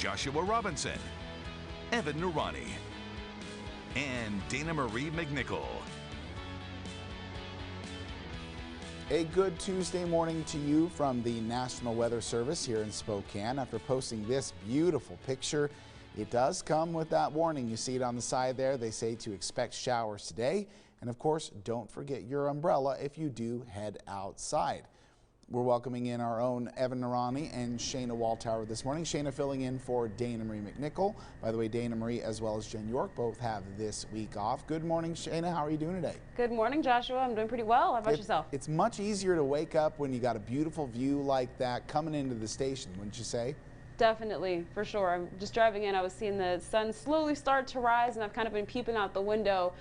Joshua Robinson, Evan Noorani, and Dana Marie McNichol. A good Tuesday morning to you from the National Weather Service here in Spokane. After posting this beautiful picture, it does come with that warning. You see it on the side there. They say to expect showers today. And of course, don't forget your umbrella if you do head outside. We're welcoming in our own Evan Noorani and Shayna Waltower this morning. Shayna filling in for Dana Marie McNichol. By the way, Dana Marie as well as Jen York both have this week off. Good morning, Shayna. How are you doing today? Good morning, Joshua. I'm doing pretty well. How about yourself? It's much easier to wake up when you got a beautiful view like that coming into the station, wouldn't you say? Definitely, for sure. I'm just driving in. I was seeing the sun slowly start to rise, and I've kind of been peeping out the window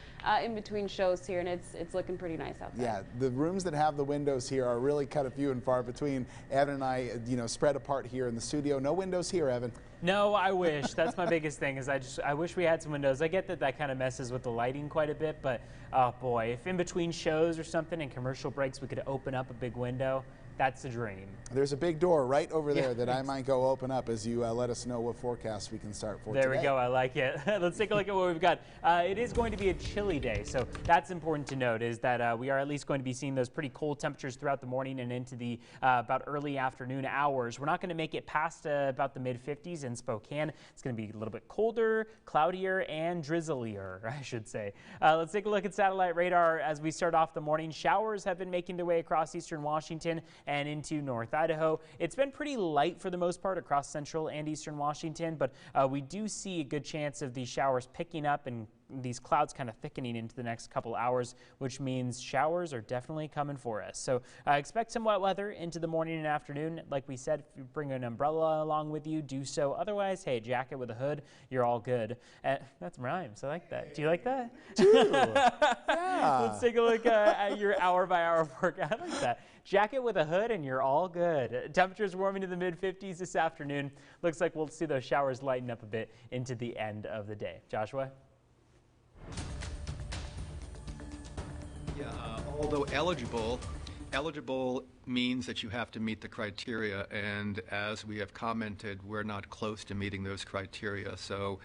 in between shows here, and it's looking pretty nice outside. Yeah, the rooms that have the windows here are really kind of few and far between. Evan and I, spread apart here in the studio. No windows here, Evan. No, I wish. That's my biggest thing is I wish we had some windows. I get that kind of messes with the lighting quite a bit, but oh boy, if in between shows or something and commercial breaks we could open up a big window, that's the dream. There's a big door right over there that I might go open up as you let us know what forecast we can start for today. There we go. I like it. Let's take a look at what we've got. It is going to be a chilly day, so that's important to note is that we are at least going to be seeing those pretty cold temperatures throughout the morning and into the about early afternoon hours. We're not going to make it past about the mid-50s in Spokane. It's going to be a little bit colder, cloudier, and drizzlier, I should say. Let's take a look at satellite radar as we start off the morning. Showers have been making their way across eastern Washington and into North Idaho. It's been pretty light for the most part across central and eastern Washington, but we do see a good chance of these showers picking up and these clouds kind of thickening into the next couple hours, which means showers are definitely coming for us. So expect some wet weather into the morning and afternoon. Like we said, if you bring an umbrella along with you, do so. Otherwise, hey, jacket with a hood, you're all good. That's rhymes. I like that. Do you like that? Yeah. Let's take a look at your hour-by-hour forecast. I like that. Jacket with a hood and you're all good. Temperatures warming to the mid-50s this afternoon. Looks like we'll see those showers lighten up a bit into the end of the day. Joshua? Yeah, although eligible means that you have to meet the criteria, and as we have commented, we're not close to meeting those criteria, so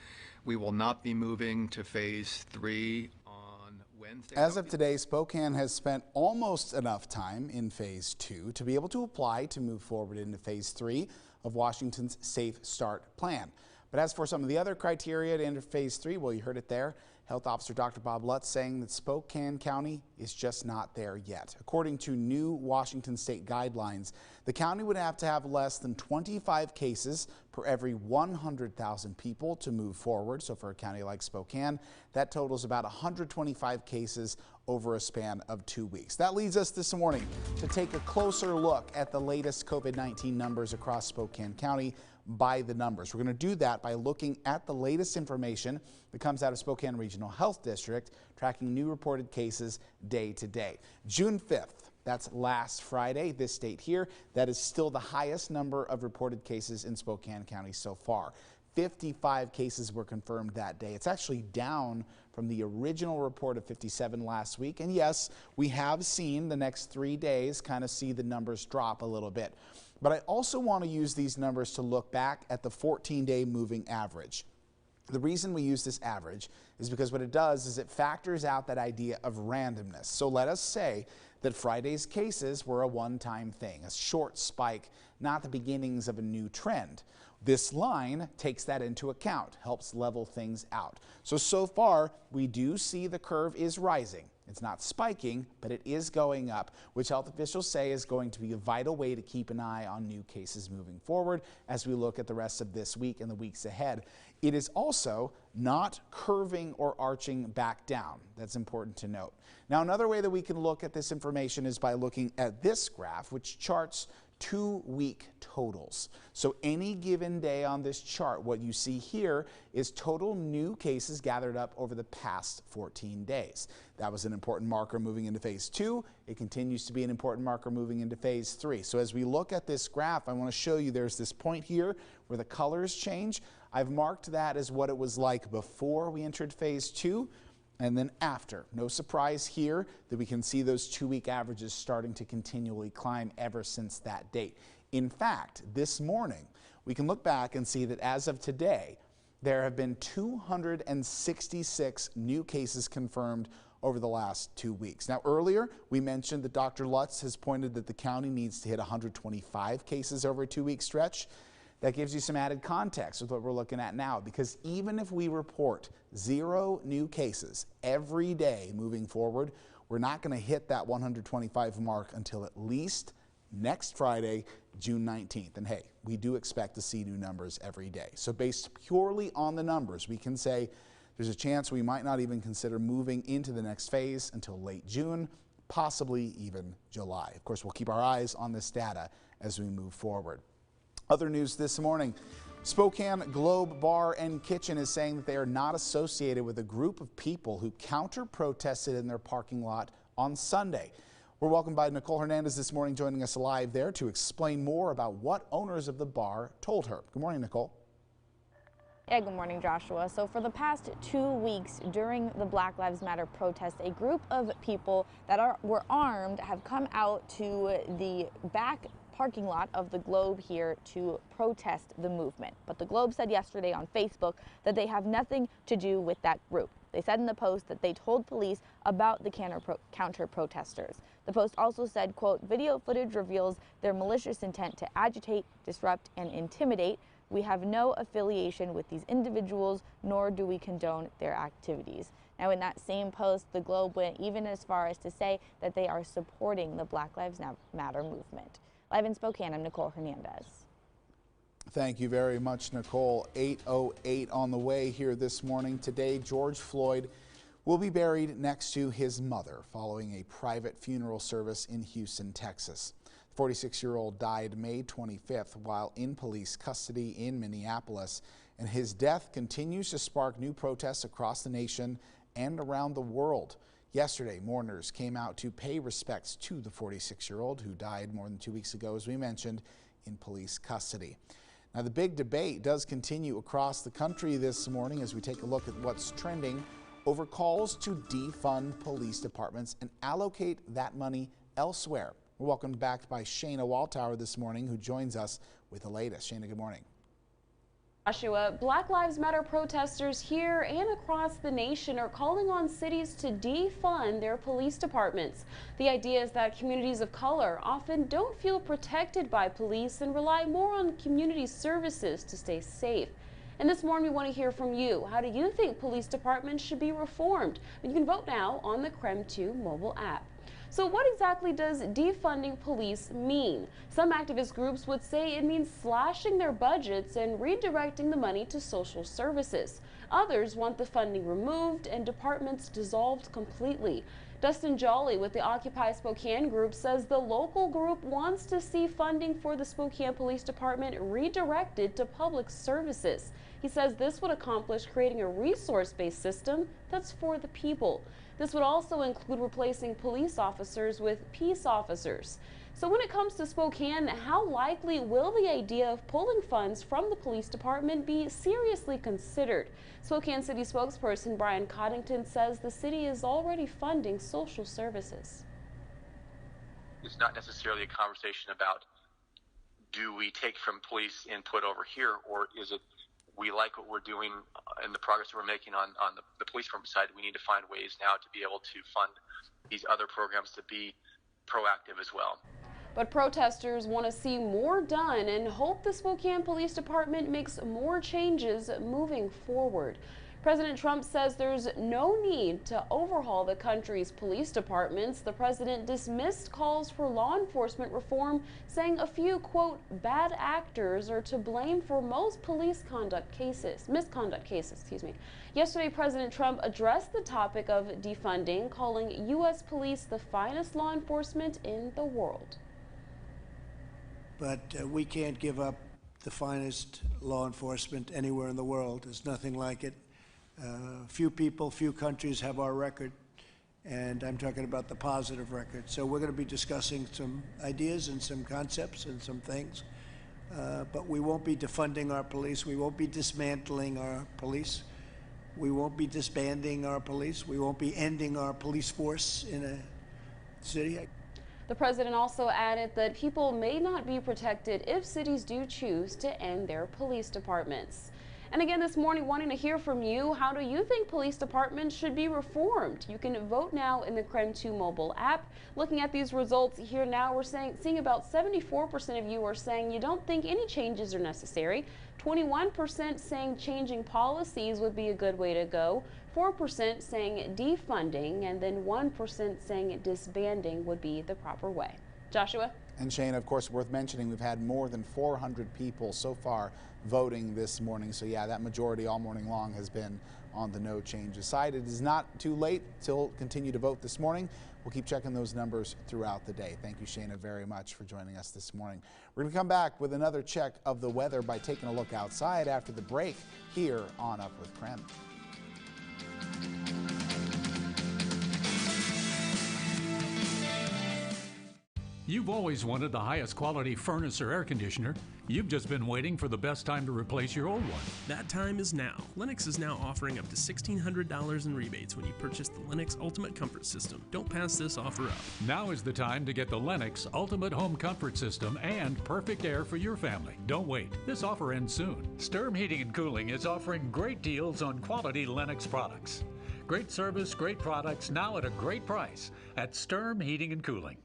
we will not be moving to phase 3 on Wednesday. As of today, Spokane has spent almost enough time in phase 2 to be able to apply to move forward into phase 3 of Washington's Safe Start plan. But as for some of the other criteria to enter phase 3, well, you heard it there. Health Officer Dr. Bob Lutz saying that Spokane County is just not there yet. According to new Washington state guidelines, the county would have to have less than 25 cases per every 100,000 people to move forward. So for a county like Spokane, that totals about 125 cases over a span of 2 weeks. That leads us this morning to take a closer look at the latest COVID-19 numbers across Spokane County by the numbers. We're going to do that by looking at the latest information that comes out of Spokane Regional Health District, tracking new reported cases day to day. June 5th, that's last Friday, this date here, that is still the highest number of reported cases in Spokane County so far. 55 cases were confirmed that day. It's actually down from the original report of 57 last week. And yes, we have seen the next 3 days kind of see the numbers drop a little bit. But I also want to use these numbers to look back at the 14-day moving average. The reason we use this average is because what it does is it factors out that idea of randomness. So let us say that Friday's cases were a one-time thing, a short spike, not the beginnings of a new trend. This line takes that into account, helps level things out. So far, we do see the curve is rising. It's not spiking, but it is going up, which health officials say is going to be a vital way to keep an eye on new cases moving forward as we look at the rest of this week and the weeks ahead. It is also not curving or arching back down. That's important to note. Now, another way that we can look at this information is by looking at this graph, which charts 2-week totals. So any given day on this chart, what you see here is total new cases gathered up over the past 14 days. That was an important marker moving into phase 2. It continues to be an important marker moving into phase 3. So as we look at this graph, I want to show you there's this point here where the colors change. I've marked that as what it was like before we entered phase 2. And then after. No surprise here that we can see those 2-week averages starting to continually climb ever since that date. In fact, this morning, we can look back and see that as of today, there have been 266 new cases confirmed over the last 2 weeks. Now, earlier we mentioned that Dr. Lutz has pointed that the county needs to hit 125 cases over a 2-week stretch. That gives you some added context with what we're looking at now, because even if we report 0 new cases every day moving forward, we're not going to hit that 125 mark until at least next Friday, June 19th. And hey, we do expect to see new numbers every day. So based purely on the numbers, we can say there's a chance we might not even consider moving into the next phase until late June, possibly even July. Of course, we'll keep our eyes on this data as we move forward. Other news this morning, Spokane Globe Bar and Kitchen is saying that they are not associated with a group of people who counter-protested in their parking lot on Sunday. We're welcomed by Nicole Hernandez this morning, joining us live there to explain more about what owners of the bar told her. Good morning, Nicole. Yeah, good morning, Joshua. So for the past 2 weeks during the Black Lives Matter protest, a group of people that were armed have come out to the back parking lot of the Globe here to protest the movement. But the Globe said yesterday on Facebook that they have nothing to do with that group. They said in the post that they told police about the counter-protesters. The post also said, quote, video footage reveals their malicious intent to agitate, disrupt, and intimidate. We have no affiliation with these individuals, nor do we condone their activities. Now, in that same post, the Globe went even as far as to say that they are supporting the Black Lives Matter movement. Live in Spokane, I'm Nicole Hernandez. Thank you very much, Nicole. 8:08 on the way here this morning. Today, George Floyd will be buried next to his mother following a private funeral service in Houston, Texas. The 46-year-old died May 25th while in police custody in Minneapolis, and his death continues to spark new protests across the nation and around the world. Yesterday, mourners came out to pay respects to the 46-year-old who died more than 2 weeks ago, as we mentioned, in police custody. Now, the big debate does continue across the country this morning as we take a look at what's trending over calls to defund police departments and allocate that money elsewhere. We're welcomed back by Shayna Waltower this morning, who joins us with the latest. Shayna, good morning. Joshua, Black Lives Matter protesters here and across the nation are calling on cities to defund their police departments. The idea is that communities of color often don't feel protected by police and rely more on community services to stay safe. And this morning we want to hear from you. How do you think police departments should be reformed? You can vote now on the KREM 2 mobile app. So what exactly does defunding police mean? Some activist groups would say it means slashing their budgets and redirecting the money to social services. Others want the funding removed and departments dissolved completely. Dustin Jolly with the Occupy Spokane group says the local group wants to see funding for the Spokane Police Department redirected to public services. He says this would accomplish creating a resource-based system that's for the people. This would also include replacing police officers with peace officers. So when it comes to Spokane, how likely will the idea of pulling funds from the police department be seriously considered? Spokane City spokesperson Brian Coddington says the city is already funding social services. It's not necessarily a conversation about do we take from police and put over here, or is it we like what we're doing and the progress that we're making on the police department side. We need to find ways now to be able to fund these other programs to be proactive as well. But protesters want to see more done and hope the Spokane Police Department makes more changes moving forward. President Trump says there's no need to overhaul the country's police departments. The president dismissed calls for law enforcement reform, saying a few, quote, bad actors are to blame for most police misconduct cases. Yesterday, President Trump addressed the topic of defunding, calling U.S. police the finest law enforcement in the world. But we can't give up the finest law enforcement anywhere in the world. There's nothing like it. Few people, few countries have our record, and I'm talking about the positive record. So we're going to be discussing some ideas and some concepts and some things, but we won't be defunding our police. We won't be dismantling our police. We won't be disbanding our police. We won't be ending our police force in a city. The president also added that people may not be protected if cities do choose to end their police departments. And again this morning, wanting to hear from you. How do you think police departments should be reformed? You can vote now in the KREM 2 mobile app. Looking at these results here now, we're seeing about 74% of you are saying you don't think any changes are necessary. 21% saying changing policies would be a good way to go. 4% saying defunding, and then 1% saying disbanding would be the proper way. Joshua? And Shane, of course, worth mentioning, we've had more than 400 people so far voting this morning. So yeah, that majority all morning long has been on the no changes side. It is not too late to continue to vote this morning. We'll keep checking those numbers throughout the day. Thank you, Shayna, very much for joining us this morning. We're going to come back with another check of the weather by taking a look outside after the break here on Up with KREM. You've always wanted the highest quality furnace or air conditioner. You've just been waiting for the best time to replace your old one. That time is now. Lennox is now offering up to $1,600 in rebates when you purchase the Lennox Ultimate Comfort System. Don't pass this offer up. Now is the time to get the Lennox Ultimate Home Comfort System and perfect air for your family. Don't wait. This offer ends soon. Sturm Heating and Cooling is offering great deals on quality Lennox products. Great service, great products, now at a great price at Sturm Heating and Cooling.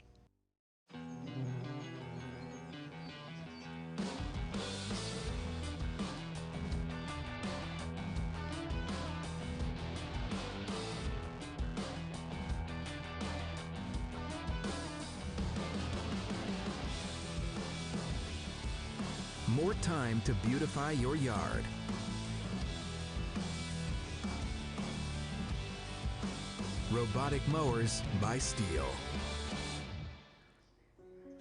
More time to beautify your yard. Robotic mowers by Steel.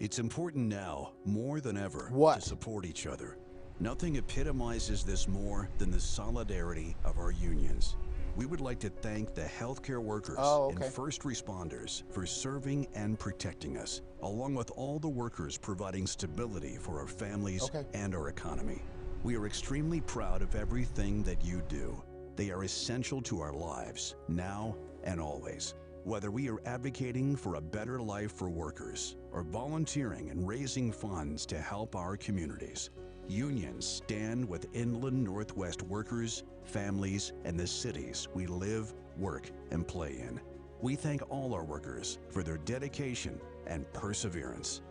It's important now, more than ever, to support each other. Nothing epitomizes this more than the solidarity of our unions. We would like to thank the healthcare workers and first responders for serving and protecting us, along with all the workers providing stability for our families and our economy. We are extremely proud of everything that you do. They are essential to our lives, now and always. Whether we are advocating for a better life for workers or volunteering and raising funds to help our communities, unions stand with Inland Northwest workers, families, and the cities we live, work, and play in. We thank all our workers for their dedication and perseverance.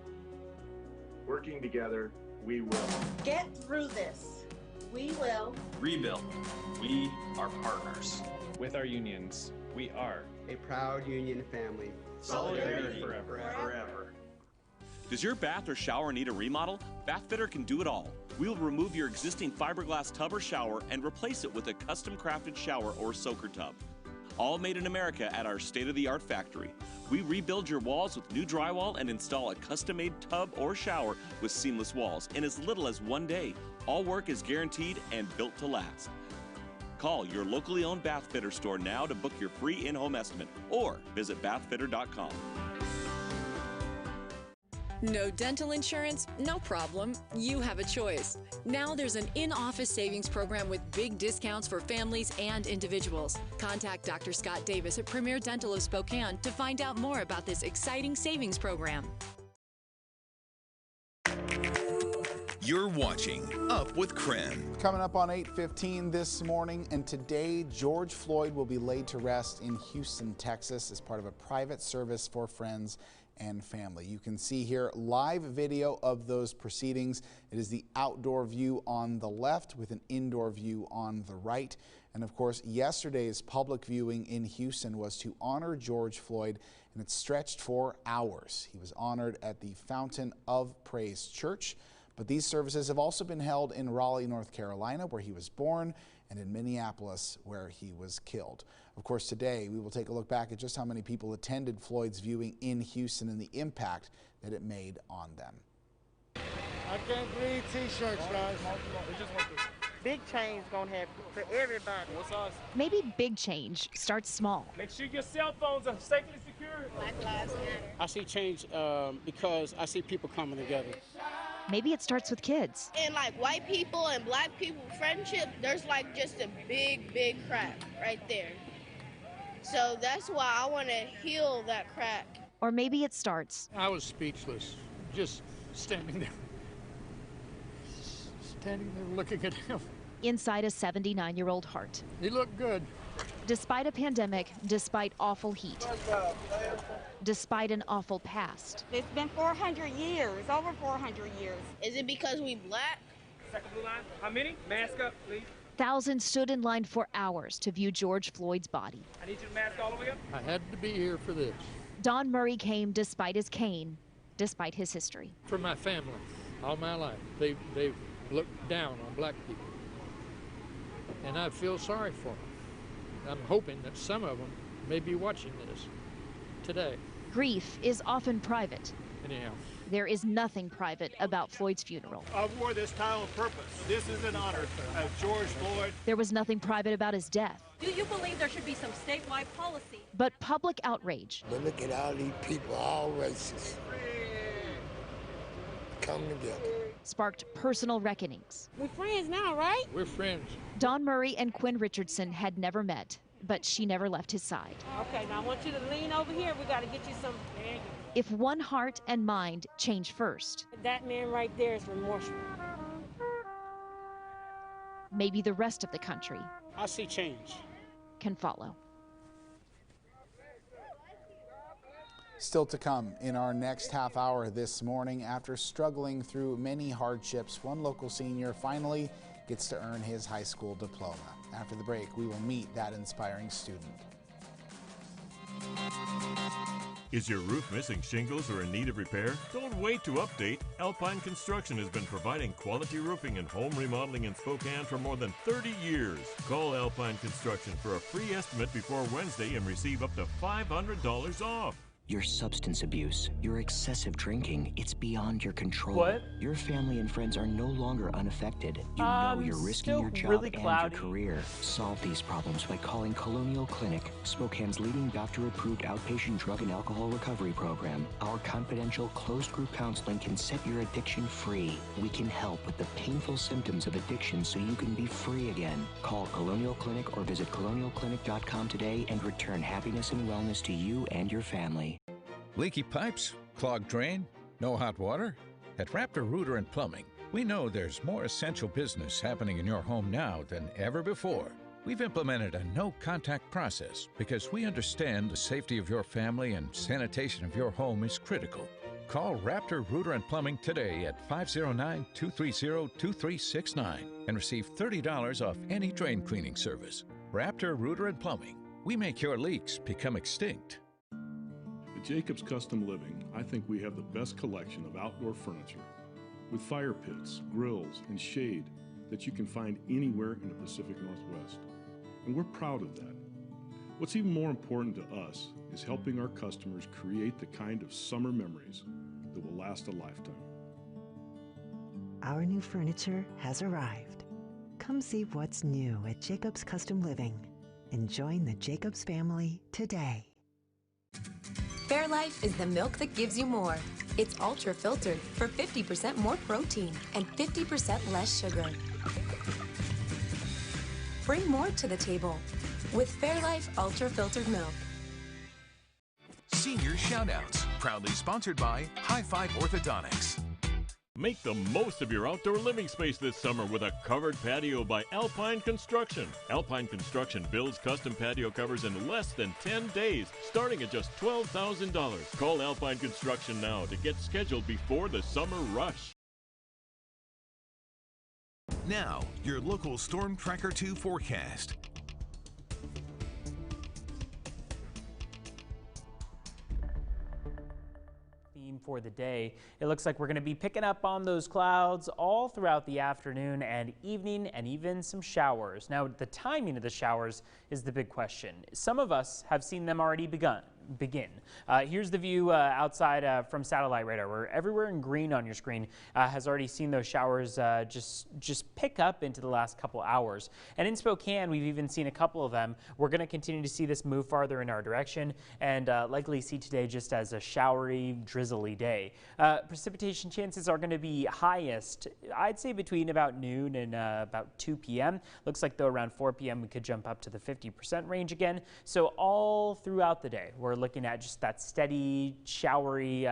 Working together, we will. Get through this. We will. Rebuild. We are partners. With our unions, we are a proud union family. Solidarity forever. Does your bath or shower need a remodel? Bath Fitter can do it all. We will remove your existing fiberglass tub or shower and replace it with a custom crafted shower or soaker tub. All made in America at our state-of-the-art factory. We rebuild your walls with new drywall and install a custom-made tub or shower with seamless walls in as little as 1 day. All work is guaranteed and built to last. Call your locally owned Bath Fitter store now to book your free in-home estimate or visit bathfitter.com. No dental insurance? No problem. You have a choice. Now there's an in-office savings program with big discounts for families and individuals. Contact Dr. Scott Davis at Premier Dental of Spokane to find out more about this exciting savings program. You're watching Up with KREM. Coming up on 8:15 this morning, and today George Floyd will be laid to rest in Houston, Texas as part of a private service for friends and family. You can see here live video of those proceedings. It is the outdoor view on the left with an indoor view on the right. And of course, yesterday's public viewing in Houston was to honor George Floyd, and it stretched for hours. He was honored at the Fountain of Praise Church. But these services have also been held in Raleigh, North Carolina, where he was born, and in Minneapolis, where he was killed. Of course, today we will take a look back at just how many people attended Floyd's viewing in Houston and the impact that it made on them. I can't breathe t-shirts, guys. Big change gonna happen for everybody. What's us? Maybe big change starts small. Make sure your cell phones are safely secured. Black Lives Matter. I see change because I see people coming together. Maybe it starts with kids. And like white people and black people friendship, there's like just a big crack right there. So that's why I want to heal that crack. Or maybe it starts. I was speechless, just standing there looking at him. Inside a 79-year-old heart. He looked good. Despite a pandemic, despite awful heat, despite an awful past. It's been 400 years, over 400 years. Is it because we black? Second blue line. How many? Mask up, please. Thousands stood in line for hours to view George Floyd's body. I need you to mask all the way up. I had to be here for this. Don Murray came despite his cane, despite his history. For my family, all my life, they've looked down on black people. And I feel sorry for them. I'm hoping that some of them may be watching this today. Grief is often private. Anyhow. There is nothing private about Floyd's funeral. I wore this tie on purpose. This is in honor of George Floyd. There was nothing private about his death. Do you believe there should be some statewide policy? But public outrage. But look at all these people, all races, come together. Sparked personal reckonings. We're friends now, right? We're friends. Don Murray and Quinn Richardson had never met, but she never left his side. Okay, now I want you to lean over here. We got to get you some. If one heart and mind change first, that man right there is remorseful. maybe the rest of the country I see change. can follow. Still to come in our next half hour this morning. After struggling through many hardships, one local senior finally gets to earn his high school diploma. After the break, we will meet that inspiring student. Is your roof missing shingles or in need of repair? Don't wait to update. Alpine Construction has been providing quality roofing and home remodeling in Spokane for more than 30 years. Call Alpine Construction for a free estimate before Wednesday and receive up to $500 off. Your substance abuse, your excessive drinking, it's beyond your control. What? Your family and friends are no longer unaffected. You know you're risking your job really and cloudy. your career. Solve these problems by calling Colonial Clinic, Spokane's leading doctor-approved outpatient drug and alcohol recovery program. Our confidential closed-group counseling can set your addiction free. We can help with the painful symptoms of addiction so you can be free again. Call Colonial Clinic or visit colonialclinic.com today and return happiness and wellness to you and your family. Leaky pipes? Clogged drain? No hot water? At Raptor Rooter and Plumbing, we know there's more essential business happening in your home now than ever before. We've implemented a no-contact process because we understand the safety of your family and sanitation of your home is critical. Call Raptor Rooter and Plumbing today at 509-230-2369 and receive $30 off any drain cleaning service. Raptor Rooter and Plumbing. We make your leaks become extinct. At Jacobs Custom Living, I think we have the best collection of outdoor furniture with fire pits, grills, and shade that you can find anywhere in the Pacific Northwest. And we're proud of that. What's even more important to us is helping our customers create the kind of summer memories that will last a lifetime. Our new furniture has arrived. Come see what's new at Jacobs Custom Living and join the Jacobs family today. Fairlife is the milk that gives you more. It's ultra filtered for 50% more protein and 50% less sugar. Bring more to the table with Fairlife ultra filtered milk. Senior Shoutouts, proudly sponsored by High Five Orthodontics. Make the most of your outdoor living space this summer with a covered patio by Alpine Construction. Alpine Construction builds custom patio covers in less than 10 days, starting at just $12,000. Call Alpine Construction now to get scheduled before the summer rush. Now, your local Storm Tracker 2 forecast. For the day, it looks like we're going to be picking up on those clouds all throughout the afternoon and evening, and even some showers. Now, the timing of the showers is the big question. Some of us have seen them already begin. Here's the view outside from satellite radar, where everywhere in green on your screen has already seen those showers just pick up into the last couple hours. And in Spokane, we've even seen a couple of them. We're going to continue to see this move farther in our direction and likely see today just as a showery, drizzly day. Precipitation chances are going to be highest, I'd say, between about noon and about 2 p.m. Looks like, though, around 4 p.m. we could jump up to the 50% range again. So all throughout the day, we're looking at just that steady, showery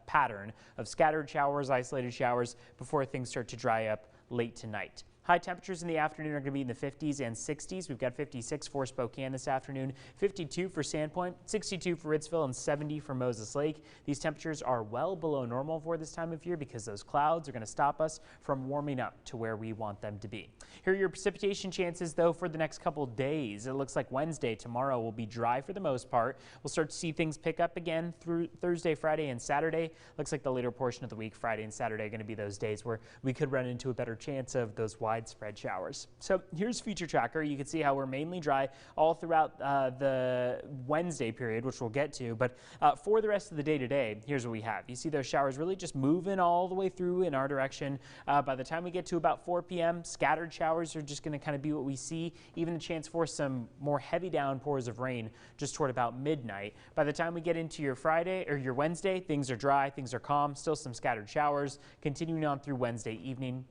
pattern of scattered showers, isolated showers before things start to dry up late tonight. High temperatures in the afternoon are going to be in the 50s and 60s. We've got 56 for Spokane this afternoon, 52 for Sandpoint, 62 for Ritzville, and 70 for Moses Lake. These temperatures are well below normal for this time of year because those clouds are going to stop us from warming up to where we want them to be. Here are your precipitation chances, though, for the next couple days. It looks like Wednesday, tomorrow, will be dry for the most part. We'll start to see things pick up again through Thursday, Friday, and Saturday. Looks like the later portion of the week, Friday and Saturday, are going to be those days where we could run into a better chance of those widespread showers. So here's Future Tracker. You can see how we're mainly dry all throughout the Wednesday period, which we'll get to. But for the rest of the day today, here's what we have. You see those showers really just moving all the way through in our direction. By the time we get to about 4 p.m., scattered showers are just going to kind of be what we see. Even a chance for some more heavy downpours of rain just toward about midnight. By the time we get into your Friday or your Wednesday, things are dry, things are calm, still some scattered showers. Continuing on through Wednesday evening,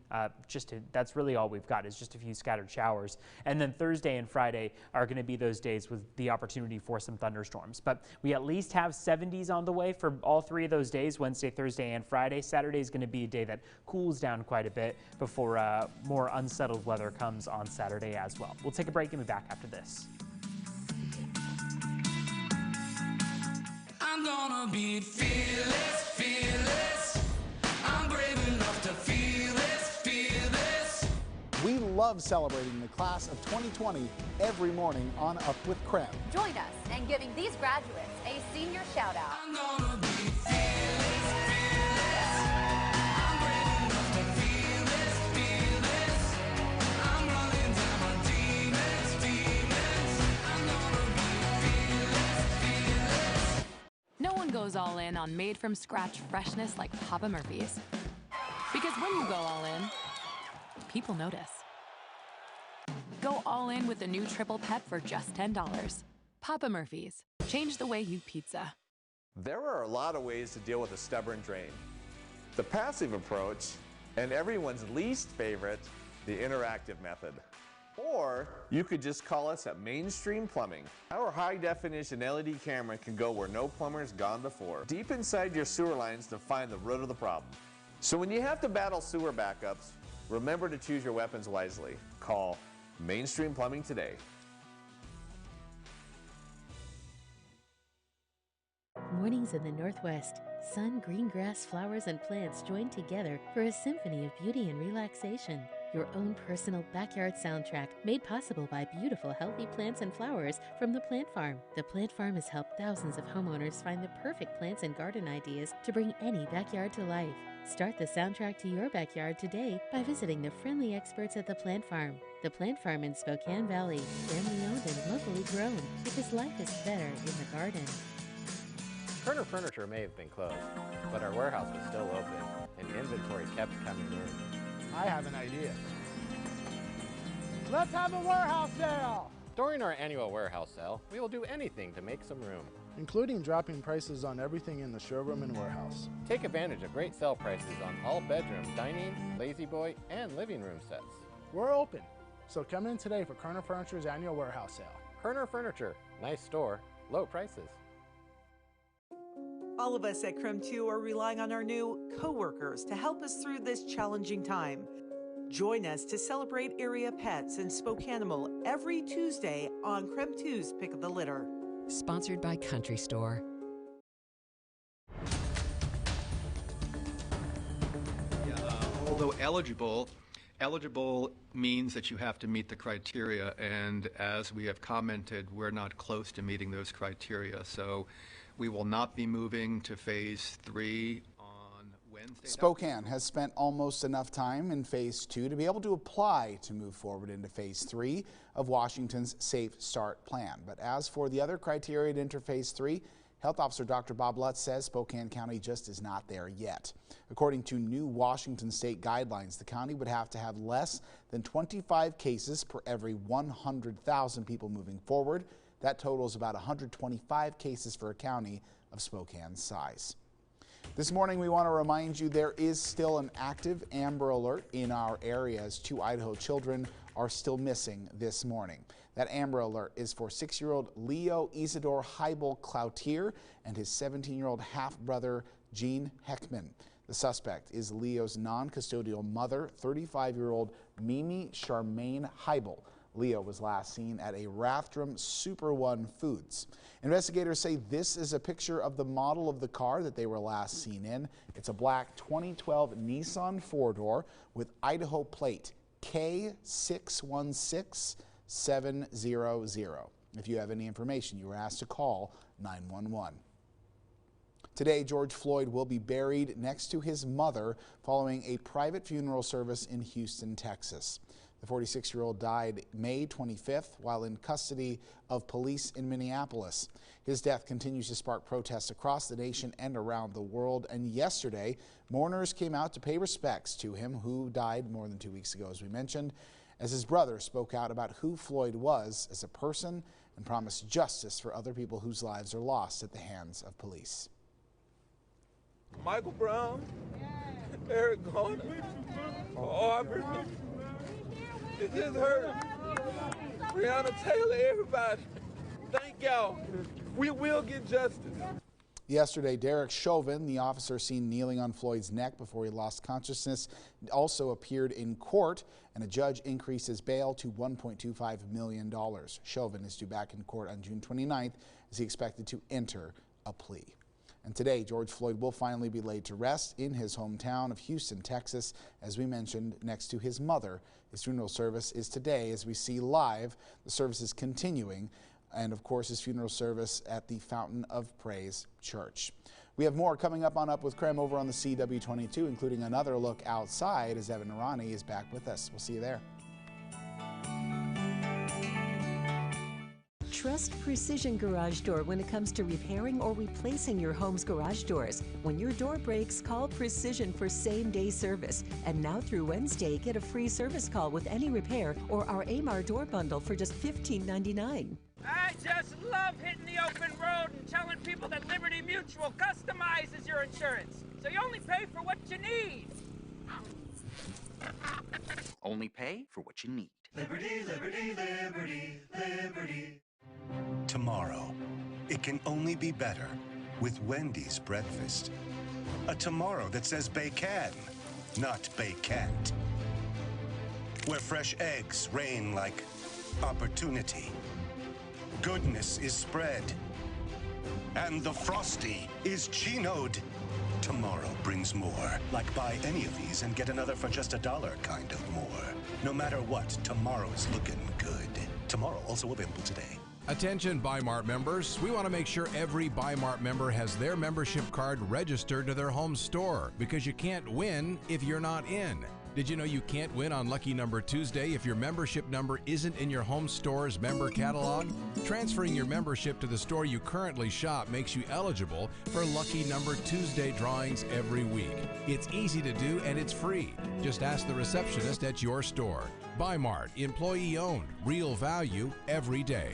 that's really all we've got is just a few scattered showers. And then Thursday and Friday are going to be those days with the opportunity for some thunderstorms. But we at least have 70s on the way for all 3 of those days, Wednesday, Thursday, and Friday. Saturday is going to be a day that cools down quite a bit before more unsettled weather comes on Saturday as well. We'll take a break and be back after this. I'm gonna be fearless, fearless. I'm brave enough to feel this, feel this. We love celebrating the class of 2020 every morning on Up with KREM. Join us in giving these graduates a senior shout out. I'm gonna be fearless, fearless. I'm brave enough to feel this, feel this. I'm running down my demons, demons. I'm gonna be fearless, fearless. No one goes all in on made-from-scratch freshness like Papa Murphy's. Because when you go all in, people notice. Go all in with the new Triple Pet for just $10. Papa Murphy's. Change the way you pizza. There are a lot of ways to deal with a stubborn drain. The passive approach, and everyone's least favorite, the interactive method. Or you could just call us at Mainstream Plumbing. Our high-definition LED camera can go where no plumber's gone before, deep inside your sewer lines to find the root of the problem. So when you have to battle sewer backups, remember to choose your weapons wisely. Call Mainstream Plumbing today. Mornings in the Northwest. Sun, green grass, flowers, and plants join together for a symphony of beauty and relaxation. Your own personal backyard soundtrack made possible by beautiful, healthy plants and flowers from The Plant Farm. The Plant Farm has helped thousands of homeowners find the perfect plants and garden ideas to bring any backyard to life. Start the soundtrack to your backyard today by visiting the friendly experts at The Plant Farm. The Plant Farm in Spokane Valley, family owned and locally grown, because life is better in the garden. Kerner Furniture may have been closed, but our warehouse was still open, and inventory kept coming in. I have an idea. Let's have a warehouse sale! During our annual warehouse sale, we will do anything to make some room, including dropping prices on everything in the showroom and warehouse. Take advantage of great sale prices on all bedroom, dining, lazy boy, and living room sets. We're open, so come in today for Kerner Furniture's annual warehouse sale. Kerner Furniture, nice store, low prices. All of us at KREM 2 are relying on our new co-workers to help us through this challenging time. Join us to celebrate area pets in Spokane every Tuesday on KREM 2's Pick of the Litter. Sponsored by Country Store. Although eligible means that you have to meet the criteria, and as we have commented, we're not close to meeting those criteria. So we will not be moving to phase 3 on Wednesday. Spokane has spent almost enough time in phase 2 to be able to apply to move forward into phase 3 of Washington's Safe Start plan. But as for the other criteria to enter phase 3, Health Officer Dr. Bob Lutz says Spokane County just is not there yet. According to new Washington state guidelines, the county would have to have less than 25 cases per every 100,000 people moving forward. That totals about 125 cases for a county of Spokane's size. This morning, we want to remind you there is still an active Amber Alert in our area as 2 Idaho children are still missing this morning. That Amber Alert is for 6-year-old Leo Isidore Heibel Cloutier and his 17-year-old half-brother Gene Heckman. The suspect is Leo's non-custodial mother, 35-year-old Mimi Charmaine Heibel. Leo was last seen at a Rathdrum Super One Foods. Investigators say this is a picture of the model of the car that they were last seen in. It's a black 2012 Nissan 4-door with Idaho plate K616700. If you have any information, you are asked to call 911. Today, George Floyd will be buried next to his mother following a private funeral service in Houston, Texas. The 46-year-old died May 25th while in custody of police in Minneapolis. His death continues to spark protests across the nation and around the world. And yesterday, mourners came out to pay respects to him, who died more than 2 weeks ago, as we mentioned, as his brother spoke out about who Floyd was as a person and promised justice for other people whose lives are lost at the hands of police. Michael Brown, Eric Garner, Aubrey. It just hurt. Breonna Taylor, everybody. Thank y'all. We will get justice. Yesterday, Derek Chauvin, the officer seen kneeling on Floyd's neck before he lost consciousness, also appeared in court, and a judge increased his bail to $1.25 million. Chauvin is due back in court on June 29th as he expected to enter a plea. And today, George Floyd will finally be laid to rest in his hometown of Houston, Texas, as we mentioned, next to his mother. His funeral service is today, as we see live. The service is continuing, and of course, his funeral service at the Fountain of Praise Church. We have more coming up on Up with KREM over on the CW22, including another look outside as Evan Arani is back with us. We'll see you there. Trust Precision Garage Door when it comes to repairing or replacing your home's garage doors. When your door breaks, call Precision for same-day service. And now through Wednesday, get a free service call with any repair or our AMAR door bundle for just $15.99. I just love hitting the open road and telling people that Liberty Mutual customizes your insurance, so you only pay for what you need. Only pay for what you need. Liberty, liberty, liberty, liberty. Tomorrow, it can only be better with Wendy's breakfast. A tomorrow that says bacon, not bacant. Where fresh eggs reign like opportunity. Goodness is spread. And the Frosty is chinoed. Tomorrow brings more. Like buy any of these and get another for just $1 kind of more. No matter what, tomorrow's looking good. Tomorrow also available today. Attention Buy-Mart members, we want to make sure every Buy-Mart member has their membership card registered to their home store, because you can't win if you're not in. Did you know you can't win on Lucky Number Tuesday if your membership number isn't in your home store's member catalog? Transferring your membership to the store you currently shop makes you eligible for Lucky Number Tuesday drawings every week. It's easy to do and it's free. Just ask the receptionist at your store. Buy-Mart, employee owned, real value every day.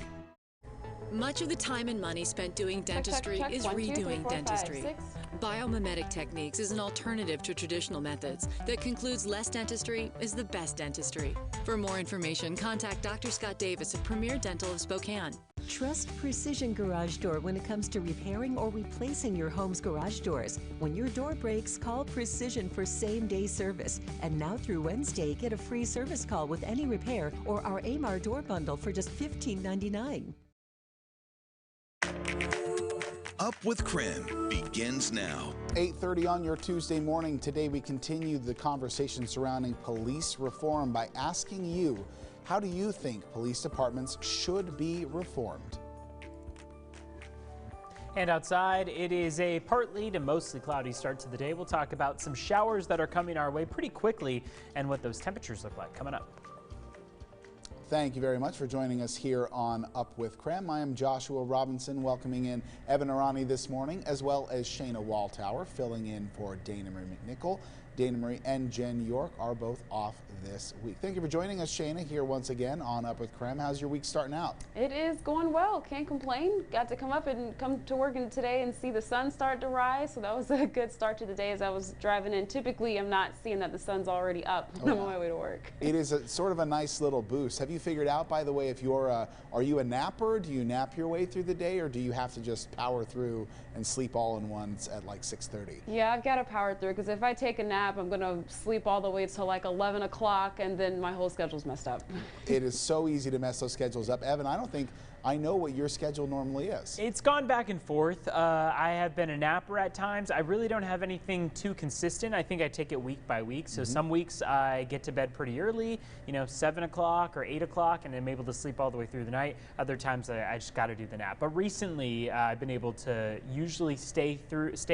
Much of the time and money spent doing dentistry is redoing dentistry. Biomimetic techniques is an alternative to traditional methods that concludes less dentistry is the best dentistry. For more information, contact Dr. Scott Davis of Premier Dental of Spokane. Trust Precision Garage Door when it comes to repairing or replacing your home's garage doors. When your door breaks, call Precision for same-day service. And now through Wednesday, get a free service call with any repair or our AMAR door bundle for just $15.99. Up with KREM begins now. 8:30 on your Tuesday morning. Today we continue the conversation surrounding police reform by asking you, how do you think police departments should be reformed? And outside, it is a partly to mostly cloudy start to the day. We'll talk about some showers that are coming our way pretty quickly and what those temperatures look like coming up. Thank you very much for joining us here on Up with KREM. I am Joshua Robinson, welcoming in Evan Arani this morning, as well as Shayna Walltower, filling in for Dana Marie McNichol. Dana Marie and Jen York are both off this week. Thank you for joining us, Shayna, here once again on Up with KREM. How's your week starting out? It is going well. Can't complain. Got to come to work today and see the sun start to rise. So that was a good start to the day as I was driving in. Typically, I'm not seeing that the sun's already up when I'm on my way to work. It is sort of a nice little boost. Have you figured out, by the way, if you're are you a napper? Do you nap your way through the day, or do you have to just power through and sleep all in once at like 6:30? Yeah, I've got to power through because if I take a nap, I'm going to sleep all the way till like 11 o'clock and then my whole schedule's messed up. It is so easy to mess those schedules up. Evan, I don't think I know what your schedule normally is. It's gone back and forth. I have been a napper at times. I really don't have anything too consistent. I think I take it week by week. So some weeks I get to bed pretty early, 7 o'clock or 8 o'clock, and I'm able to sleep all the way through the night. Other times I just got to do the nap. But recently I've been able to usually stay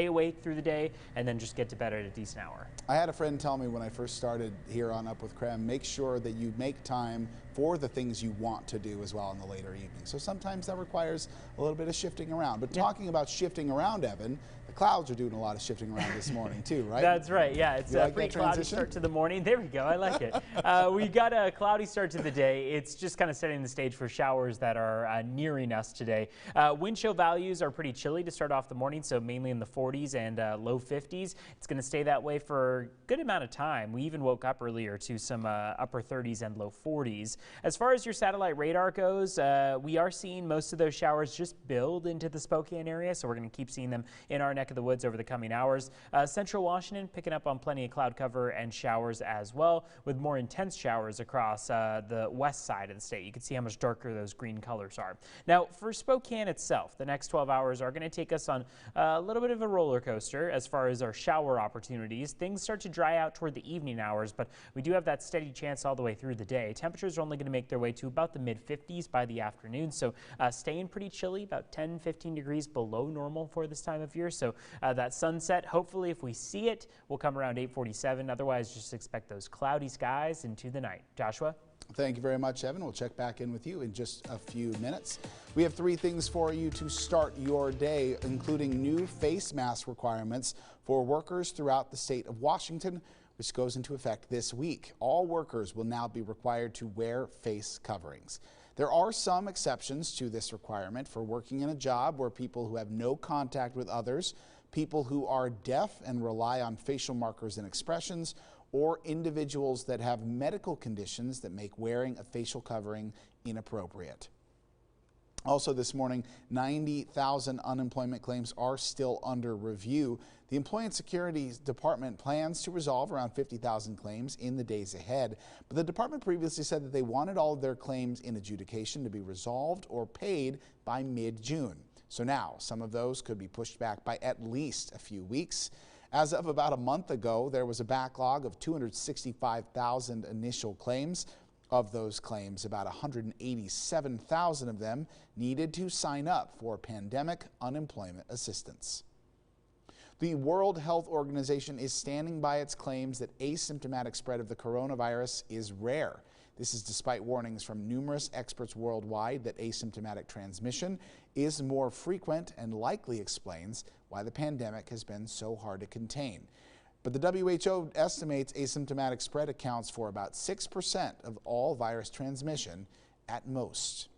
awake through the day and then just get to bed at a decent hour. I had a friend tell me when I first started here on Up with KREM, make sure that you make time for the things you want to do as well in the later evening. So sometimes that requires a little bit of shifting around. But talking about shifting around, Evan, the clouds are doing a lot of shifting around this morning too, right? That's right, yeah. It's a like pretty cloudy start to the morning. There we go, I like it. We got a cloudy start to the day. It's just kind of setting the stage for showers that are nearing us today. Wind chill values are pretty chilly to start off the morning, so mainly in the 40s and low 50s. It's going to stay that way for a good amount of time. We even woke up earlier to some upper 30s and low 40s. As far as your satellite radar goes, we are seeing most of those showers just build into the Spokane area, so we're going to keep seeing them in our neck of the woods over the coming hours. Central Washington picking up on plenty of cloud cover and showers as well, with more intense showers across the west side of the state. You can see how much darker those green colors are. Now, for Spokane itself, the next 12 hours are going to take us on a little bit of a roller coaster as far as our shower opportunities. Things start to dry out toward the evening hours, but we do have that steady chance all the way through the day. Temperatures are only going to make their way to about the mid-50s by the afternoon, so staying pretty chilly, about 10-15 degrees below normal for this time of year. So that sunset, hopefully if we see it, will come around 8:47. Otherwise, just expect those cloudy skies into the night. Joshua? Thank you very much, Evan. We'll check back in with you in just a few minutes. We have 3 things for you to start your day, including new face mask requirements for workers throughout the state of Washington, which goes into effect this week. All workers will now be required to wear face coverings. There are some exceptions to this requirement for working in a job where people who have no contact with others, people who are deaf and rely on facial markers and expressions, or individuals that have medical conditions that make wearing a facial covering inappropriate. Also this morning, 90,000 unemployment claims are still under review. The Employment Security Department plans to resolve around 50,000 claims in the days ahead, but the department previously said that they wanted all of their claims in adjudication to be resolved or paid by mid-June. So now, some of those could be pushed back by at least a few weeks. As of about a month ago, there was a backlog of 265,000 initial claims. Of those claims, about 187,000 of them needed to sign up for pandemic unemployment assistance. The World Health Organization is standing by its claims that asymptomatic spread of the coronavirus is rare. This is despite warnings from numerous experts worldwide that asymptomatic transmission is more frequent and likely explains why the pandemic has been so hard to contain. But the WHO estimates asymptomatic spread accounts for about 6% of all virus transmission at most.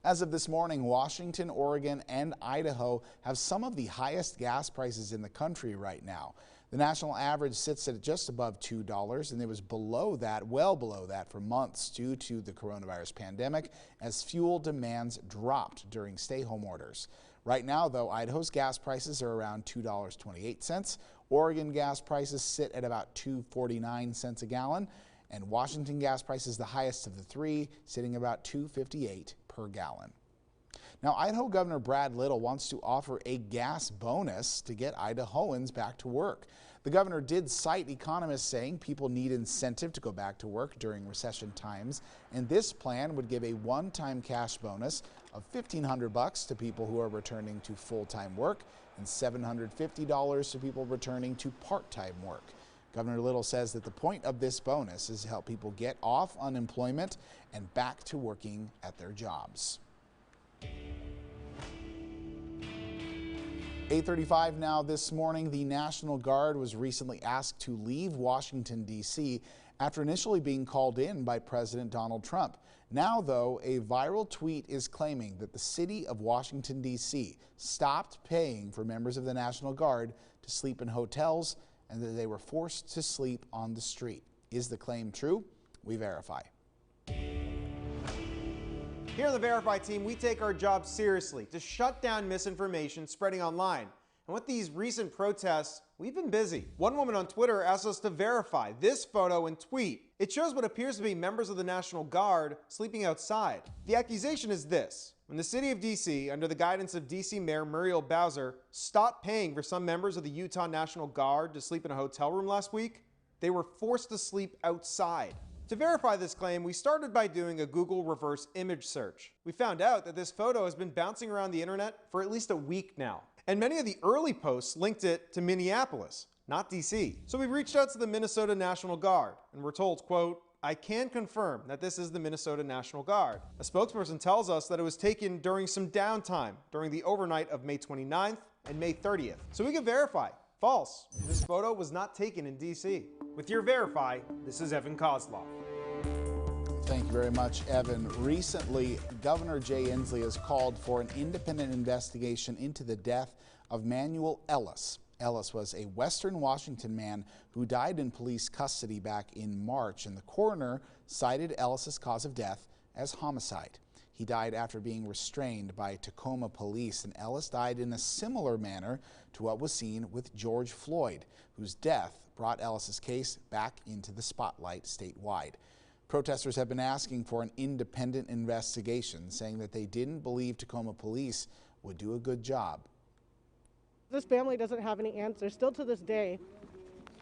As of this morning, Washington, Oregon, and Idaho have some of the highest gas prices in the country right now. The national average sits at just above $2, and it was below that, well below that, for months due to the coronavirus pandemic as fuel demands dropped during stay-home orders. Right now, though, Idaho's gas prices are around $2.28. Oregon gas prices sit at about $2.49 a gallon, and Washington gas prices the highest of the 3, sitting about $2.58 per gallon. Now, Idaho Governor Brad Little wants to offer a gas bonus to get Idahoans back to work. The governor did cite economists saying people need incentive to go back to work during recession times, and this plan would give a one-time cash bonus of $1,500 to people who are returning to full-time work and $750 to people returning to part-time work. Governor Little says that the point of this bonus is to help people get off unemployment and back to working at their jobs. 8:35 now this morning. The National Guard was recently asked to leave Washington, D.C. after initially being called in by President Donald Trump. Now, though, a viral tweet is claiming that the city of Washington, D.C. stopped paying for members of the National Guard to sleep in hotels and that they were forced to sleep on the street. Is the claim true? We verify. Here on the Verify team, we take our job seriously to shut down misinformation spreading online. And with these recent protests, we've been busy. One woman on Twitter asked us to verify this photo and tweet. It shows what appears to be members of the National Guard sleeping outside. The accusation is this: when the city of D.C., under the guidance of D.C. Mayor Muriel Bowser, stopped paying for some members of the Utah National Guard to sleep in a hotel room last week, they were forced to sleep outside. To verify this claim, we started by doing a Google reverse image search. We found out that this photo has been bouncing around the internet for at least a week now. And many of the early posts linked it to Minneapolis, not DC. So we reached out to the Minnesota National Guard and we're told, quote, "I can confirm that this is the Minnesota National Guard." A spokesperson tells us that it was taken during some downtime during the overnight of May 29th and May 30th. So we can verify. False. This photo was not taken in DC. With your Verify, this is Evan Kozlov. Thank you very much, Evan. Recently, Governor Jay Inslee has called for an independent investigation into the death of Manuel Ellis. Ellis was a Western Washington man who died in police custody back in March, and the coroner cited Ellis's cause of death as homicide. He died after being restrained by Tacoma police, and Ellis died in a similar manner to what was seen with George Floyd, whose death brought Ellis's case back into the spotlight statewide. Protesters have been asking for an independent investigation, saying that they didn't believe Tacoma police would do a good job. This family doesn't have any answers. Still to this day,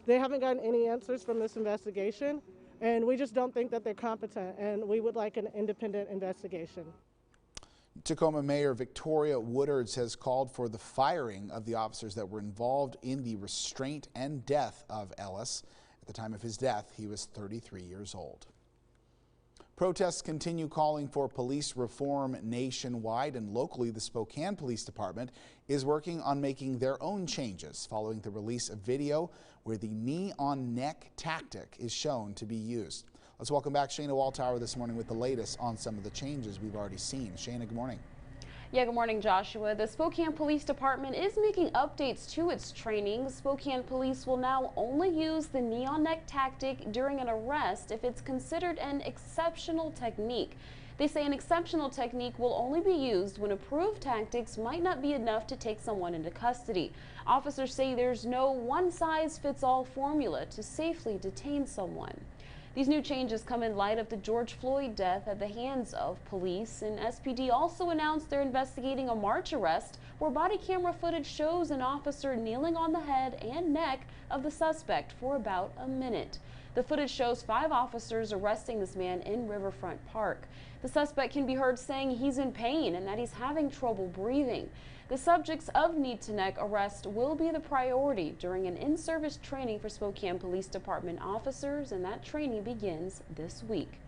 they haven't gotten any answers from this investigation, and we just don't think that they're competent, and we would like an independent investigation. Tacoma Mayor Victoria Woodards has called for the firing of the officers that were involved in the restraint and death of Ellis. At the time of his death, he was 33 years old. Protests continue calling for police reform nationwide, and locally the Spokane Police Department is working on making their own changes following the release of video where the knee-on-neck tactic is shown to be used. Let's welcome back Shayna Waltower this morning with the latest on some of the changes we've already seen. Shayna, good morning. Yeah, good morning, Joshua. The Spokane Police Department is making updates to its training. Spokane Police will now only use the knee-on-neck tactic during an arrest if it's considered an exceptional technique. They say an exceptional technique will only be used when approved tactics might not be enough to take someone into custody. Officers say there's no one-size-fits-all formula to safely detain someone. These new changes come in light of the George Floyd death at the hands of police, and SPD also announced they're investigating a March arrest where body camera footage shows an officer kneeling on the head and neck of the suspect for about a minute. The footage shows 5 officers arresting this man in Riverfront Park. The suspect can be heard saying he's in pain and that he's having trouble breathing. The subjects of knee-to-neck arrest will be the priority during an in-service training for Spokane Police Department officers, and that training begins this week.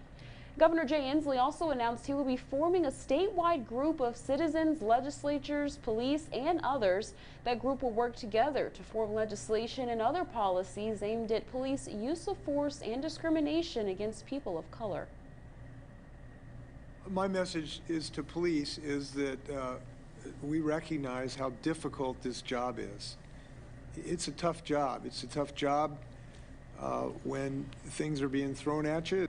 Governor Jay Inslee also announced he will be forming a statewide group of citizens, legislatures, police, and others. That group will work together to form legislation and other policies aimed at police use of force and discrimination against people of color. My message is to police is that we recognize how difficult this job is. It's a tough job. It's a tough job when things are being thrown at you.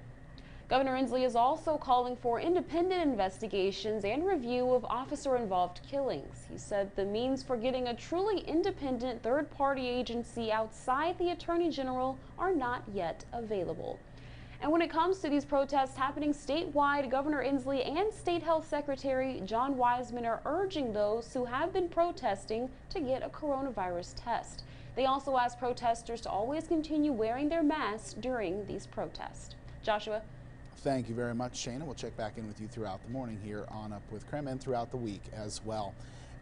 Governor Inslee is also calling for independent investigations and review of officer-involved killings. He said the means for getting a truly independent third-party agency outside the Attorney General are not yet available. And when it comes to these protests happening statewide, Governor Inslee and State Health Secretary John Wiseman are urging those who have been protesting to get a coronavirus test. They also ask protesters to always continue wearing their masks during these protests. Joshua? Thank you very much, Shayna. We'll check back in with you throughout the morning here on Up with KREM and throughout the week as well.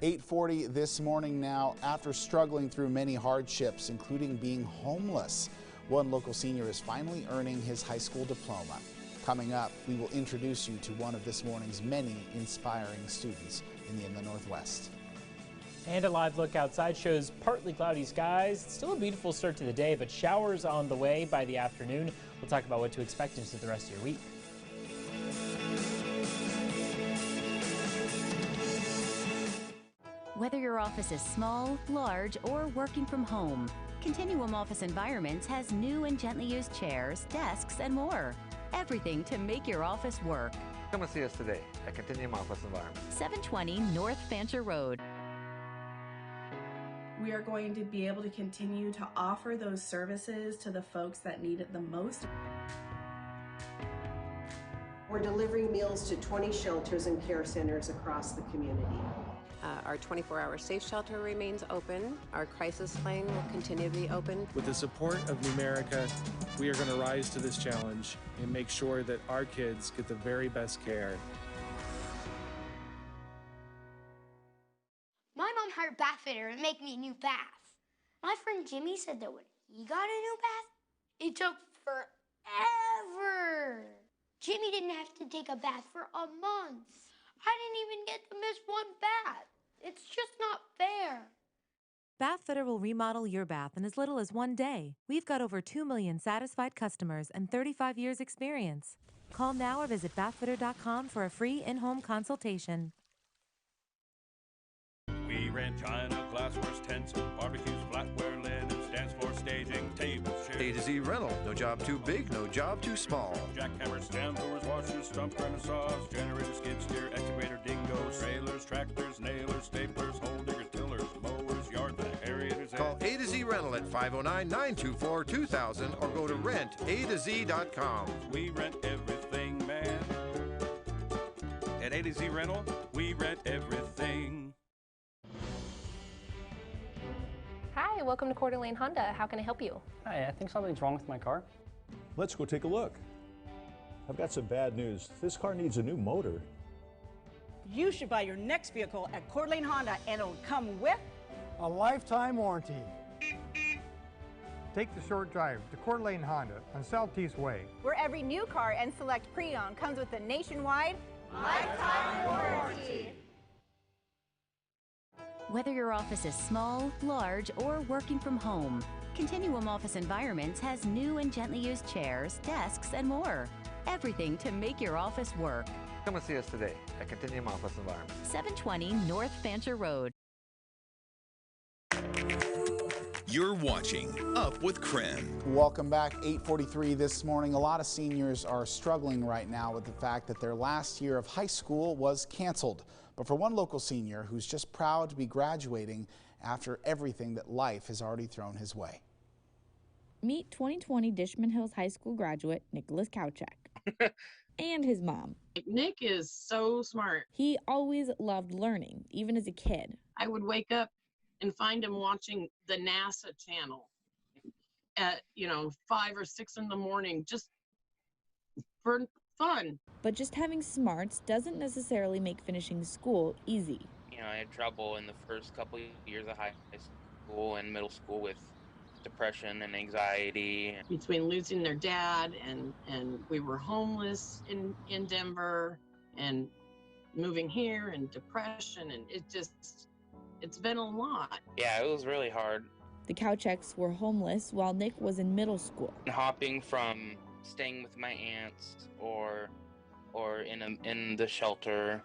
8:40 this morning now. After struggling through many hardships, including being homeless, one local senior is finally earning his high school diploma. Coming up, we will introduce you to one of this morning's many inspiring students in the Northwest. And a live look outside shows partly cloudy skies. It's still a beautiful start to the day, but showers on the way by the afternoon. We'll talk about what to expect into the rest of your week. Whether your office is small, large, or working from home, Continuum Office Environments has new and gently used chairs, desks, and more. Everything to make your office work. Come and see us today at Continuum Office Environment. 720 North Fancher Road. We are going to be able to continue to offer those services to the folks that need it the most. We're delivering meals to 20 shelters and care centers across the community. Our 24-hour safe shelter remains open. Our crisis line will continue to be open. With the support of Numerica, we are going to rise to this challenge and make sure that our kids get the very best care. My mom hired a bath fitter to make me a new bath. My friend Jimmy said that when he got a new bath, it took forever. Jimmy didn't have to take a bath for a month. I didn't even get to miss one bath. It's just not fair. Bathfitter will remodel your bath in as little as one day. We've got over 2 million satisfied customers and 35 years experience. Call now or visit bathfitter.com for a free in-home consultation. We rent china, glassware, tents, barbecues, flatware, linen, stands for staging, tables, chairs. A to Z rental. No job too big, no job too small. Jackhammers, stand doors, washers, stump grinders, saws, generators, skid steer, excavator, dingoes, trailers, tractors, nailers, staplers, hole diggers, tillers, mowers, yard vac, aerators. Call A to Z rental at 509-924-2000 or go to rentatoz.com. We rent everything, man. At A to Z rental, we rent everything. Hi, welcome to Coeur d'Alene Honda. How can I help you? Hi, I think something's wrong with my car. Let's go take a look. I've got some bad news. This car needs a new motor. You should buy your next vehicle at Coeur d'Alene Honda, and it'll come with a lifetime warranty. Take the short drive to Coeur d'Alene Honda on Southeast Way, where every new car and select pre-owned comes with a nationwide lifetime warranty. Whether your office is small, large, or working from home, Continuum Office Environments has new and gently used chairs, desks, and more. Everything to make your office work. Come and see us today at Continuum Office Environment. 720 North Fancher Road. You're watching Up with KREM. Welcome back. 8:43 this morning. A lot of seniors are struggling right now with the fact that their last year of high school was canceled. But for one local senior who's just proud to be graduating after everything that life has already thrown his way. Meet 2020 Dishman Hills High School graduate Nicholas Kowchak and his mom. Nick is so smart. He always loved learning, even as a kid. I would wake up and find him watching the NASA channel at, 5 or 6 in the morning, just for fun. But just having smarts doesn't necessarily make finishing school easy. I had trouble in the first couple years of high school and middle school with depression and anxiety. Between losing their dad and we were homeless in Denver and moving here and depression, and it's been a lot. Yeah, it was really hard. The Kowchaks were homeless while Nick was in middle school. Hopping from staying with my aunts or in the shelter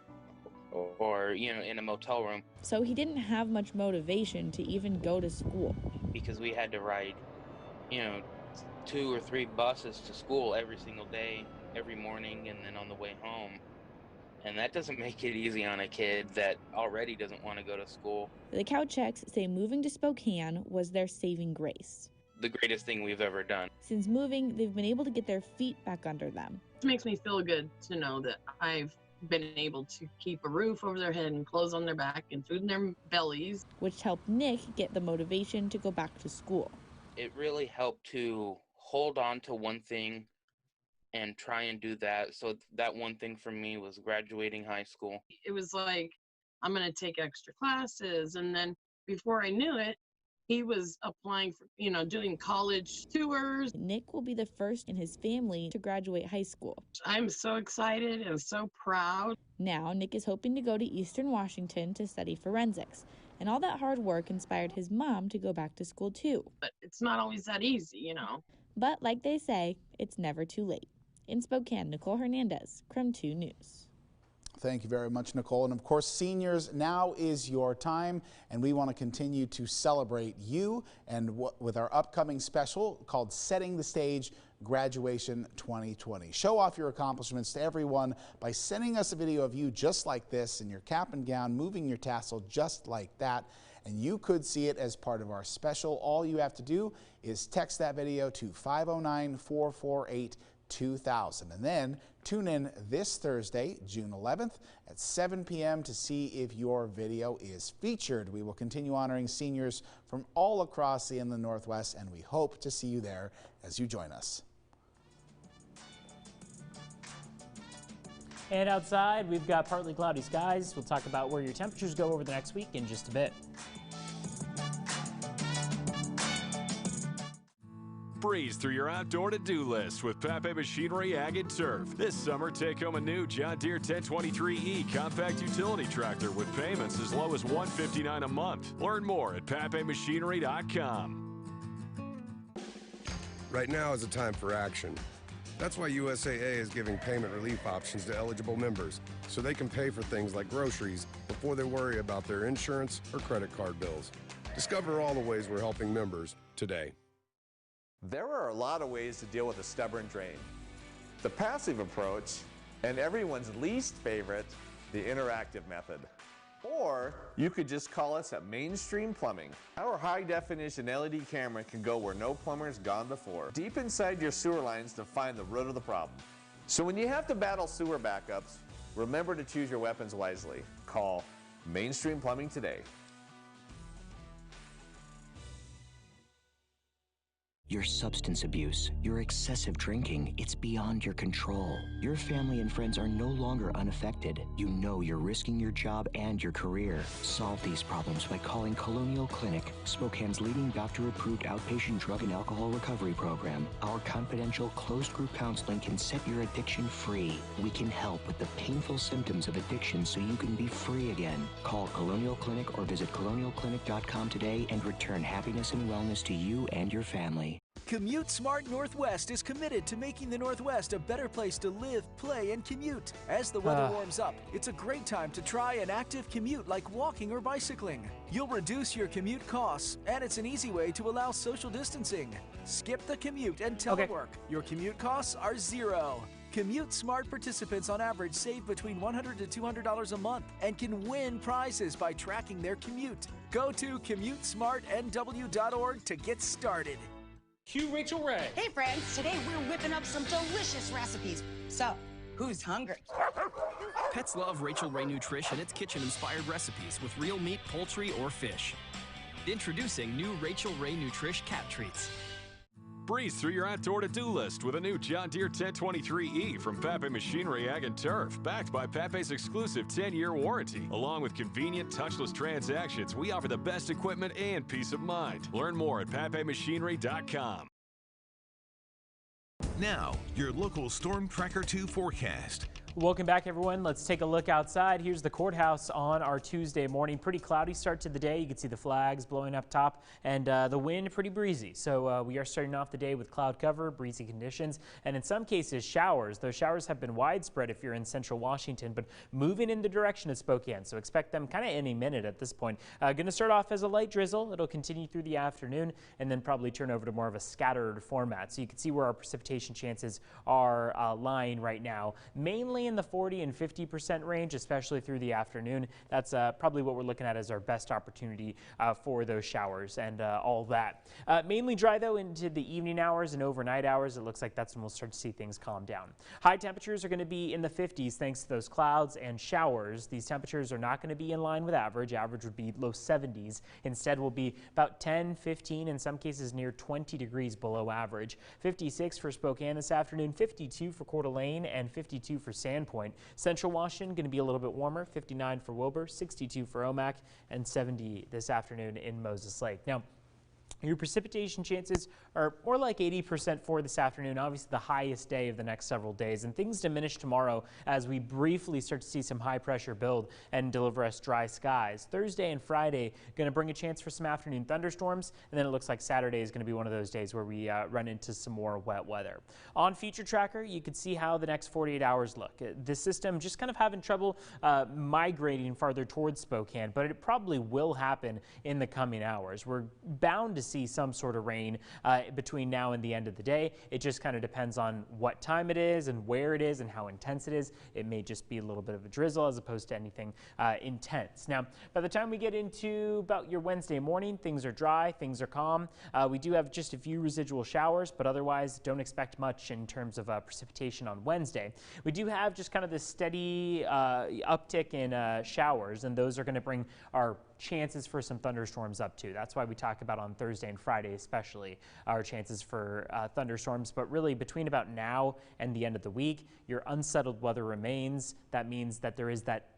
or in a motel room. So he didn't have much motivation to even go to school. Because we had to ride, 2 or 3 buses to school every single day, every morning, and then on the way home. And that doesn't make it easy on a kid that already doesn't want to go to school. The Kowchaks say moving to Spokane was their saving grace. The greatest thing we've ever done. Since moving, they've been able to get their feet back under them. It makes me feel good to know that I've been able to keep a roof over their head and clothes on their back and food in their bellies. Which helped Nick get the motivation to go back to school. It really helped to hold on to one thing and try and do that. So that one thing for me was graduating high school. It was like, I'm going to take extra classes. And then before I knew it, he was applying for, doing college tours. Nick will be the first in his family to graduate high school. I'm so excited and so proud. Now, Nick is hoping to go to Eastern Washington to study forensics. And all that hard work inspired his mom to go back to school too. But it's not always that easy, you know. But like they say, it's never too late. In Spokane, Nicole Hernandez, KREM 2 News. Thank you very much, Nicole. And of course, seniors, now is your time, and we want to continue to celebrate you and with our upcoming special called Setting the Stage Graduation 2020. Show off your accomplishments to everyone by sending us a video of you just like this in your cap and gown, moving your tassel just like that. And you could see it as part of our special. All you have to do is text that video to 509-448-2000. And then tune in this Thursday, June 11th at 7 p.m. to see if your video is featured. We will continue honoring seniors from all across the Inland Northwest, and we hope to see you there as you join us. And outside, we've got partly cloudy skies. We'll talk about where your temperatures go over the next week in just a bit. Breeze through your outdoor to-do list with Pape Machinery Ag and Turf. This summer, take home a new John Deere 1023E compact utility tractor with payments as low as $159 a month. Learn more at papemachinery.com. Right now is a time for action. That's why USAA is giving payment relief options to eligible members so they can pay for things like groceries before they worry about their insurance or credit card bills. Discover all the ways we're helping members today. There are a lot of ways to deal with a stubborn drain. The passive approach, and everyone's least favorite, the interactive method. Or you could just call us at Mainstream Plumbing. Our high-definition LED camera can go where no plumber's gone before, deep inside your sewer lines to find the root of the problem. So when you have to battle sewer backups, remember to choose your weapons wisely. Call Mainstream Plumbing today. Your substance abuse, your excessive drinking, it's beyond your control. Your family and friends are no longer unaffected. You know you're risking your job and your career. Solve these problems by calling Colonial Clinic, Spokane's leading doctor-approved outpatient drug and alcohol recovery program. Our confidential closed-group counseling can set your addiction free. We can help with the painful symptoms of addiction so you can be free again. Call Colonial Clinic or visit colonialclinic.com today and return happiness and wellness to you and your family. Commute Smart Northwest is committed to making the Northwest a better place to live, play, and commute. As the weather warms up, it's a great time to try an active commute like walking or bicycling. You'll reduce your commute costs, and it's an easy way to allow social distancing. Skip the commute and telework. Your commute costs are zero. Commute Smart participants on average save between $100 to $200 a month and can win prizes by tracking their commute. Go to commutesmartnw.org to get started. Cue Rachel Ray. Hey friends, today we're whipping up some delicious recipes. So, who's hungry? Pets love Rachel Ray Nutrition. It's kitchen-inspired recipes with real meat, poultry, or fish. Introducing new Rachel Ray Nutrish cat treats. Breeze through your outdoor to-do list with a new John Deere 1023E from Pape Machinery Ag and Turf, backed by Pape's exclusive 10-year warranty. Along with convenient, touchless transactions, we offer the best equipment and peace of mind. Learn more at papemachinery.com. Now, your local Storm Tracker 2 forecast. Welcome back, everyone. Let's take a look outside. Here's the courthouse on our Tuesday morning. Pretty cloudy start to the day. You can see the flags blowing up top and the wind pretty breezy. So we are starting off the day with cloud cover, breezy conditions, and in some cases showers. Those showers have been widespread if you're in central Washington, but moving in the direction of Spokane. So expect them kind of any minute at this point. Going to start off as a light drizzle. It'll continue through the afternoon and then probably turn over to more of a scattered format. So you can see where our precipitation chances are lying right now. Mainly in the 40 and 50% range, especially through the afternoon. That's probably what we're looking at as our best opportunity for those showers and all that. Mainly dry though into the evening hours and overnight hours. It looks like that's when we'll start to see things calm down. High temperatures are going to be in the 50s thanks to those clouds and showers. These temperatures are not going to be in line with average. Average would be low 70s. Instead will be about 10, 15, in some cases near 20 degrees below average. 56 for Spokane this afternoon, 52 for Coeur d'Alene, and 52 for Sandpoint. Central Washington going to be a little bit warmer, 59 for Wilbur, 62 for Omak, and 70 this afternoon in Moses Lake. Now, Your precipitation chances are more like 80% for this afternoon, obviously the highest day of the next several days. And things diminish tomorrow as we briefly start to see some high pressure build and deliver us dry skies. Thursday and Friday going to bring a chance for some afternoon thunderstorms. And then it looks like Saturday is going to be one of those days where we run into some more wet weather. On Future Tracker, you can see how the next 48 hours look. The system just kind of having trouble migrating farther towards Spokane, but it probably will happen in the coming hours. We're bound to see some sort of rain between now and the end of the day. It just kind of depends on what time it is and where it is and how intense it is. It may just be a little bit of a drizzle as opposed to anything intense. Now, by the time we get into about your Wednesday morning, things are dry, things are calm. We do have just a few residual showers, but otherwise don't expect much in terms of precipitation on Wednesday. We do have just kind of this steady uptick in showers, and those are going to bring our chances for some thunderstorms up too. That's why we talk about on Thursday and Friday especially our chances for thunderstorms. But really between about now and the end of the week, your unsettled weather remains. That means that there is that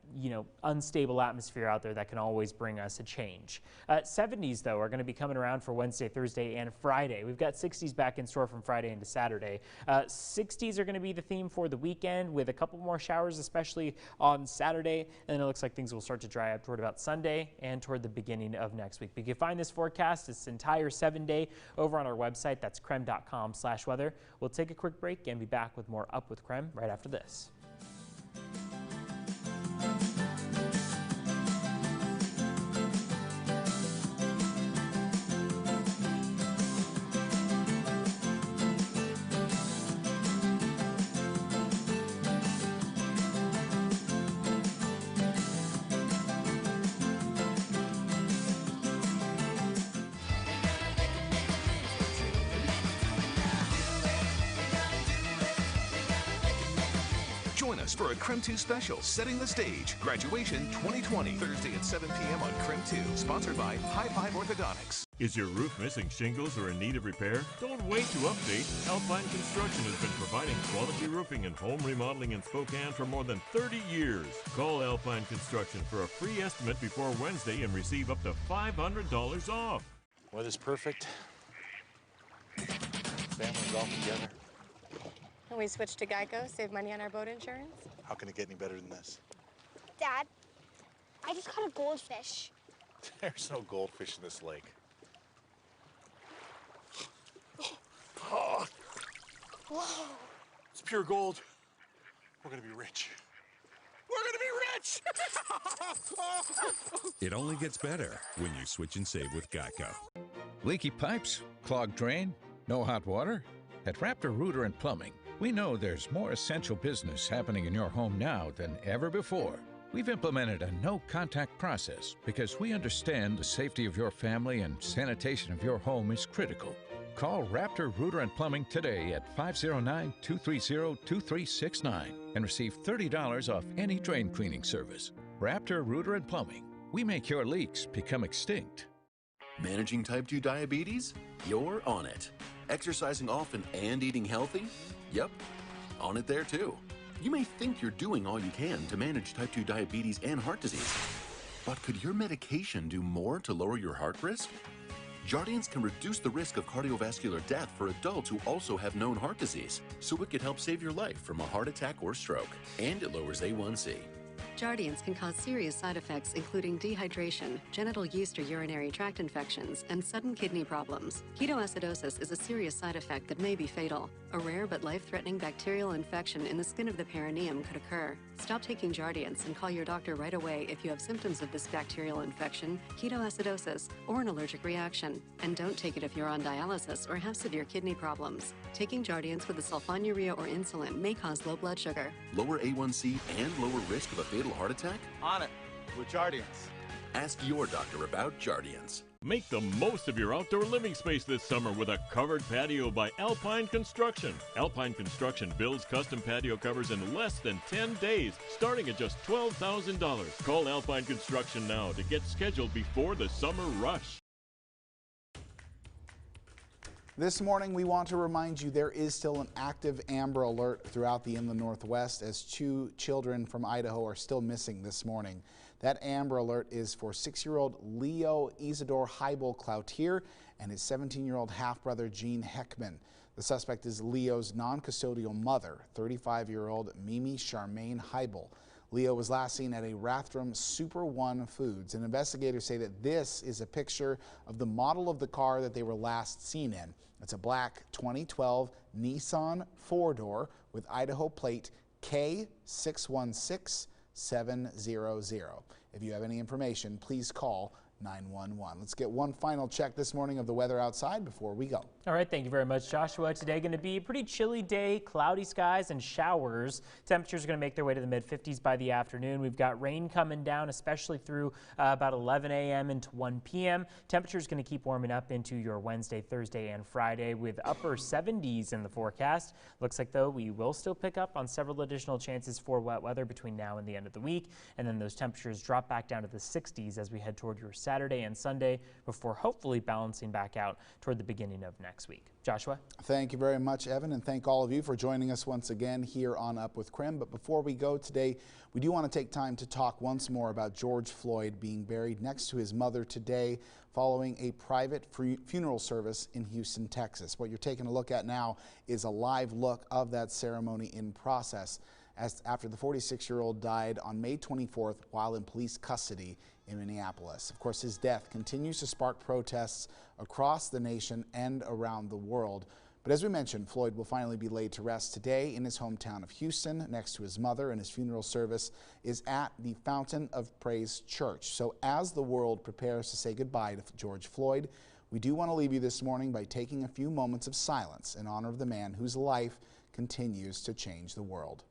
unstable atmosphere out there that can always bring us a change. 70s though are going to be coming around for Wednesday, Thursday, and Friday. We've got 60s back in store from Friday into Saturday. 60s are going to be the theme for the weekend with a couple more showers, especially on Saturday. And then it looks like things will start to dry up toward about Sunday and toward the beginning of next week. But you can find this forecast, this entire 7-day, over on our website. That's krem.com/weather. We'll take a quick break and be back with more Up with KREM right after this. Join us for a KREM 2 special, Setting the Stage, Graduation 2020, Thursday at 7 p.m. on KREM 2, sponsored by High Five Orthodontics. Is your roof missing shingles or in need of repair? Don't wait to update. Alpine Construction has been providing quality roofing and home remodeling in Spokane for more than 30 years. Call Alpine Construction for a free estimate before Wednesday and receive up to $500 off. Weather's perfect. Family's all together. Can we switch to Geico, save money on our boat insurance? How can it get any better than this? Dad, I just caught a goldfish. There's no goldfish in this lake. Oh. Whoa. It's pure gold. We're gonna be rich. We're gonna be rich! It only gets better when you switch and save with Geico. Leaky pipes? Clogged drain? No hot water? At Raptor Rooter and Plumbing, we know there's more essential business happening in your home now than ever before. We've implemented a no-contact process because we understand the safety of your family and sanitation of your home is critical. Call Raptor Rooter and Plumbing today at 509-230-2369 and receive $30 off any drain cleaning service. Raptor Rooter and Plumbing. We make your leaks become extinct. Managing type 2 diabetes? You're on it. Exercising often and eating healthy? Yep, on it there too. You may think you're doing all you can to manage type 2 diabetes and heart disease, but could your medication do more to lower your heart risk? Jardiance can reduce the risk of cardiovascular death for adults who also have known heart disease, so it could help save your life from a heart attack or stroke, and it lowers A1C. Jardiance can cause serious side effects including dehydration, genital yeast or urinary tract infections, and sudden kidney problems. Ketoacidosis is a serious side effect that may be fatal. A rare but life-threatening bacterial infection in the skin of the perineum could occur. Stop taking Jardiance and call your doctor right away if you have symptoms of this bacterial infection, ketoacidosis, or an allergic reaction. And don't take it if you're on dialysis or have severe kidney problems. Taking Jardiance with a sulfonylurea or insulin may cause low blood sugar. Lower A1C and lower risk of a fatal heart attack? On it with Jardiance. Ask your doctor about Jardiance. Make the most of your outdoor living space this summer with a covered patio by Alpine Construction. Alpine Construction builds custom patio covers in less than 10 days, starting at just $12,000. Call Alpine Construction now to get scheduled before the summer rush. This morning, we want to remind you there is still an active amber alert throughout the inland Northwest as 2 children from Idaho are still missing this morning. That Amber Alert is for 6-year-old Leo Isidore Heibel Cloutier and his 17-year-old half-brother Gene Heckman. The suspect is Leo's non-custodial mother, 35-year-old Mimi Charmaine Heibel. Leo was last seen at a Rathdrum Super One Foods, and investigators say that this is a picture of the model of the car that they were last seen in. It's a black 2012 Nissan 4-door with Idaho plate K616700. If you have any information, please call 911. Let's get one final check this morning of the weather outside before we go. All right, thank you very much, Joshua. Today going to be a pretty chilly day, cloudy skies and showers. Temperatures are going to make their way to the mid-50s by the afternoon. We've got rain coming down, especially through about 11 a.m. into 1 p.m. Temperatures going to keep warming up into your Wednesday, Thursday, and Friday with upper 70s in the forecast. Looks like, though, we will still pick up on several additional chances for wet weather between now and the end of the week, and then those temperatures drop back down to the 60s as we head toward your Saturday and Sunday before hopefully balancing back out toward the beginning of next week. Joshua? Thank you very much, Evan, and thank all of you for joining us once again here on Up with KREM. But before we go today, we do want to take time to talk once more about George Floyd being buried next to his mother today following a private funeral service in Houston, Texas. What you're taking a look at now is a live look of that ceremony in process after the 46-year-old died on May 24th while in police custody in Minneapolis. Of course, his death continues to spark protests across the nation and around the world. But as we mentioned, Floyd will finally be laid to rest today in his hometown of Houston next to his mother, and his funeral service is at the Fountain of Praise Church. So as the world prepares to say goodbye to George Floyd, we do want to leave you this morning by taking a few moments of silence in honor of the man whose life continues to change the world.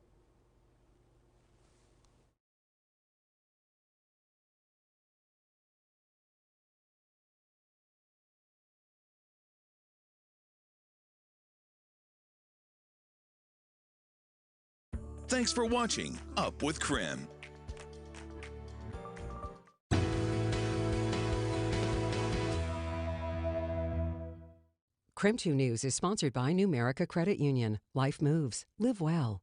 Thanks for watching Up with KREM. KREM 2 News is sponsored by Numerica Credit Union. Life moves. Live well.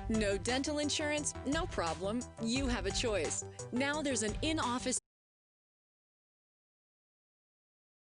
No dental insurance? No problem. You have a choice. Now there's an in-office